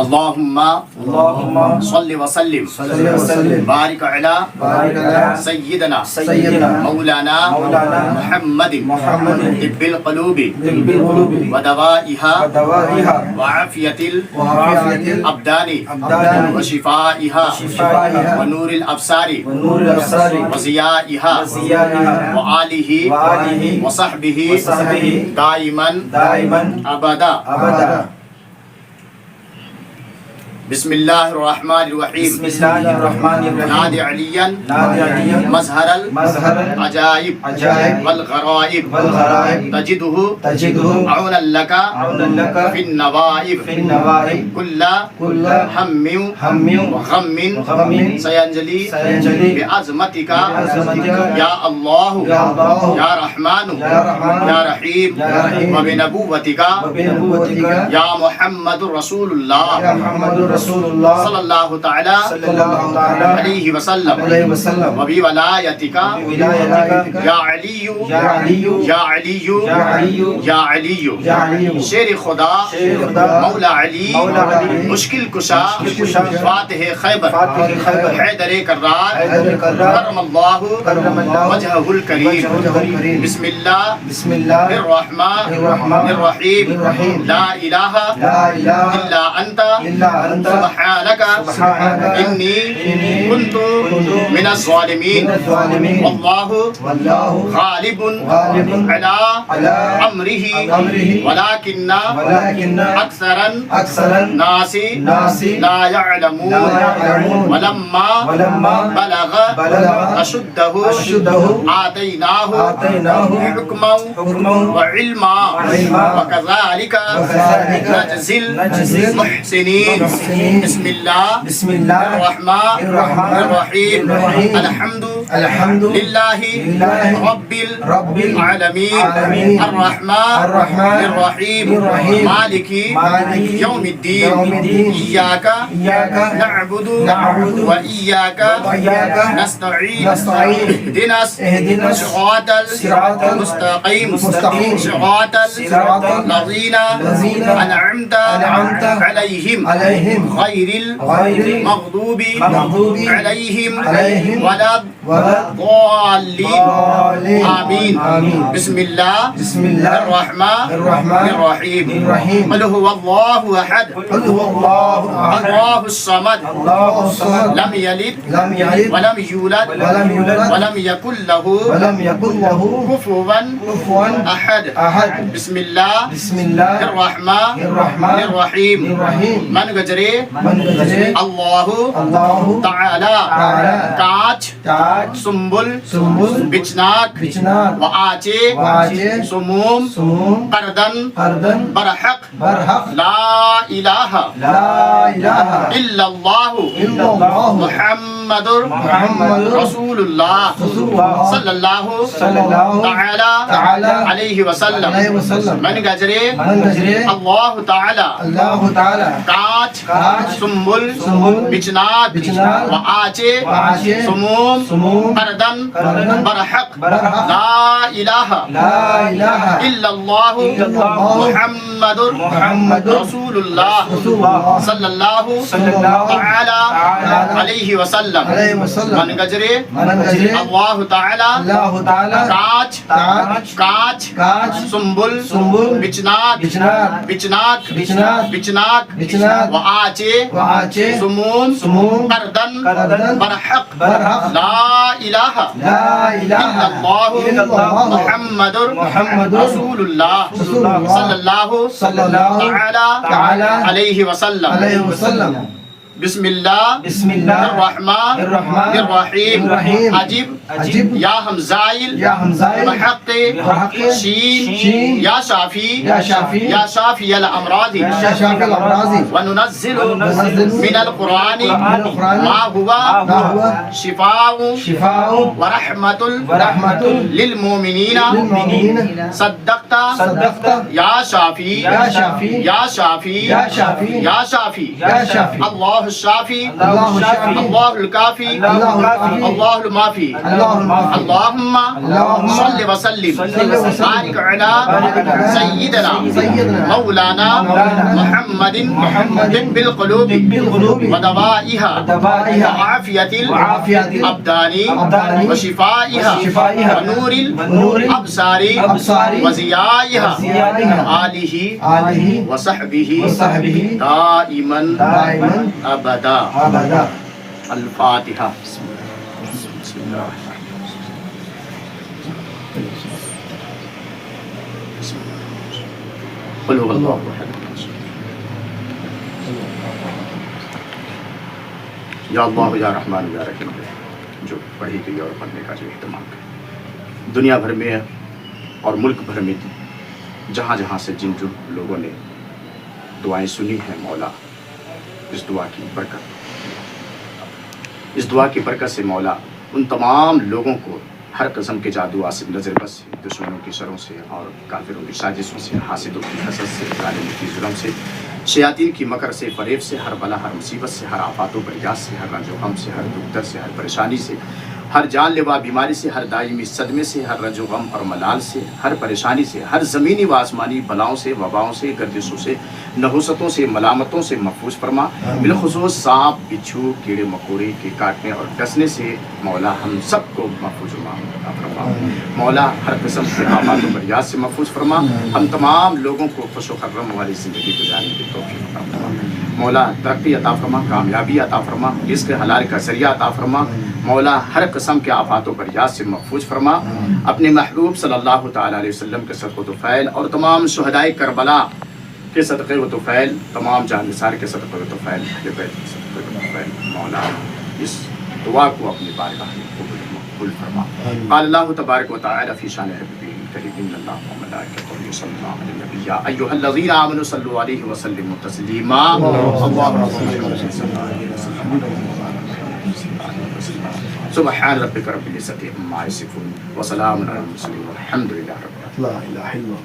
अल्लाहुम्मा सल्लि व सल्लिम बारिक अला सय्यिदना मौलाना मुहम्मदिन तिब्बिल क़ुलूबि व दवाइहा व आफियतिल अब्दानी व शिफाइहा व नूरिल अब्सारी व ज़ियाइहा व आलिहि व सहबिहि दाइमन अबदा। बिस्मिल्लाहिर्रहमानिर्रहीम नादि अलियन मज़हरल अजाइब वल गराइब तजिदुहु औनन लका फिन नवाइब कुल्ला हम्मिन व गम्मिन सयंजली बिअज़मतिका या अल्लाह या रहमान या रहीम व बिनबुव्वतिका या मुहम्मदुर रसूलुल्लाह सल्लल्लाहु तआला अलैहि वसल्लम व बि वलायतिका या अलियु या अलियु या अलियु शेर खुदा मौला अली मुश्किल कुशा फातिह खैबर हैदर कर्रार करमल्लाहु वजहुल करीम। बिस्मिल्लाहिर रहमानिर रहीम ला इलाहा इल्ला अंता सुब्हानका इन्नी कुन्तु मिनज़ ज़ालिमीन वल्लाहु गालिबुन अला अम्रिही वलाकिन्ना अक्सरन नासी ला यअलमून वलम्मा बलग अशुद्धहु आतैनाहु हुक्मन व इल्मा व कज़ालिका नजज़िल मुहसिनीन। बिस्मिल्लाहिर्रहमानिर्रहीम अल्हम्दुलिल्लाहि रब्बिल आलमीन अर्रहमानिर्रहीम मालिकी यौमिद्दीन इय्याका नअबुदु व इय्याका नस्तईन इहदिनस सिरातल मुस्तक़ीम सिरातल लज़ीना अनअमता अलैहिम गैरिल मग़दूबि अलैहिम वलद्दाल्लीन आमीन। बिस्मिल्लाहिर्रहमानिर्रहीम क़ुल हुवल्लाहु अहद अल्लाहुस समद लम यलिद व लम यूलद व लम यकुल लहु कुफुवन अहद। बिस्मिल्लाहिर्रहमानिर्रहीम मन गजरे अल्लाहु ताला काच सुम्बुल बिचनाक व आचे सुमूम करदन बरहक ला इलाहा इल्लल्लाहु मुहम्मदुर रसूलुल्लाह सल्लल्लाहु तआला अलैहि वसल्लम मन गजरे अल्लाहु ताला काच सुम्बुल बिचनाक व आचे सुमूम करदन बरहक ला इलाहा इल्लल्लाहु मुहम्मदुर रसूलुल्लाह सल्लल्लाहु तआला अलैहि वसल्लम मन गजरे अल्लाहु ताला काच सुम्बुल बिचनाक व आचे सुमूम करदन बरहक ला इलाहा इल्लल्लाहु मुहम्मदुर रसूलुल्लाह सल्लल्लाहु तआला अलैहि वसल्लम। बिस्मिल्लाहिर्रहमानिर्रहीम अजीब या हमज़ाइल महक़ शीन या शाफ़ी अल अमराज़ि व नुनज़्ज़िलु मिनल क़ुरआनि मा हुवा शिफ़ाउ व रहमतुल लिल मुमिनीना सद्दक़ता या शाफ़ी अल्लाह अल्लाहु शाफी अल्लाहु शाफी अल्लाहुल काफी अल्लाहु काफी अल्लाहुल माफी अल्लाहुल माफी अल्लाहुम्मा अल्लाहुम्मा सल्लि व सल्लिम बारिक अला सय्यिदना मौलाना मुहम्मदिन बिल क़ुलूबि व दवाइहा व आफियतिल अब्दानी व शिफाइहा व नूरिल अब्सारी व ज़ियाइहा आलिही व सहबिही दाइमन अबदा। अल फातिहा। कुल हुवल्लाहु अहद। या अल्लाह या रहमान या रहीम, जो पढ़ी गई और पढ़ने का जो इहतमाम करे दुनिया भर में और मुल्क भर में जहाँ जहाँ से जिन जो लोगों ने दुआएं सुनी हैं, मौला इस दुआ की बरकत से मौला उन तमाम लोगों को हर किस्म के जादू, आसिफ, नजर बस से, दुश्मनों की शरों से और काफिरों की साजिशों से, हासिदों की हसद से, जालिमों की जुल्म से, शयातीन की मकर से, फरेब से, हर बला, हर मुसीबत से, हर आफातों बरियात से, हर रंजो गम से, हर दुख दर्द से, हर परेशानी से, हर जानलेवा बीमारी से, हर दायमी सदमे से, हर रंजो गम और मलाल से, हर परेशानी से, हर ज़मीनी व आसमानी बलाओं से, वबाओं से, गर्दिशों से, नहुसतों से, मलामतों से महफूज फरमा। बिलखुसूस सांप, बिच्छू, कीड़े मकोड़े के काटने और डसने से मौला हम सबको महफूज फरमा। मौला हर किस्म के आफात बरियात से महफूज फरमा। हम तमाम लोगों को खुश व खर्रम वाली ज़िंदगी गुजारने की तौफीक अता फरमा। मौला तरक्की अता फरमा, कामयाबी अता फरमा, रिज़्क़ हलाल का ज़रिया अता फरमा। मौला हर किस्म के आफात बरियात से महफूज फरमा। अपने महबूब सल्लल्लाहु तआला अलैहि वसल्लम के सदक़े व तुफ़ैल और तमाम शुहदाए करबला के सदक़े व तुफ़ैल, तमाम जाननिसार के सदक़े व तुफ़ैल, अहले बैत के सदक़े व तुफ़ैल, मौला इस दुआ को अपनी बारगाह में कबूल फरमा। क़ाल अल्लाहु तबारक व तआला फ़ी शान हबीबिहिल करीम इन्नल्लाह व मलाइकतहु युसल्लूना अलन नबी या अय्युहल्लज़ीना आमनू सल्लु अलैहि व सल्लिमू तस्लीमा। सुब्हान रब्बिका रब्बिल इज़्ज़ति अम्मा यसिफून व सलामुन अलल मुरसलीन वल्हम्दुलिल्लाहि रब्बिल आलमीन।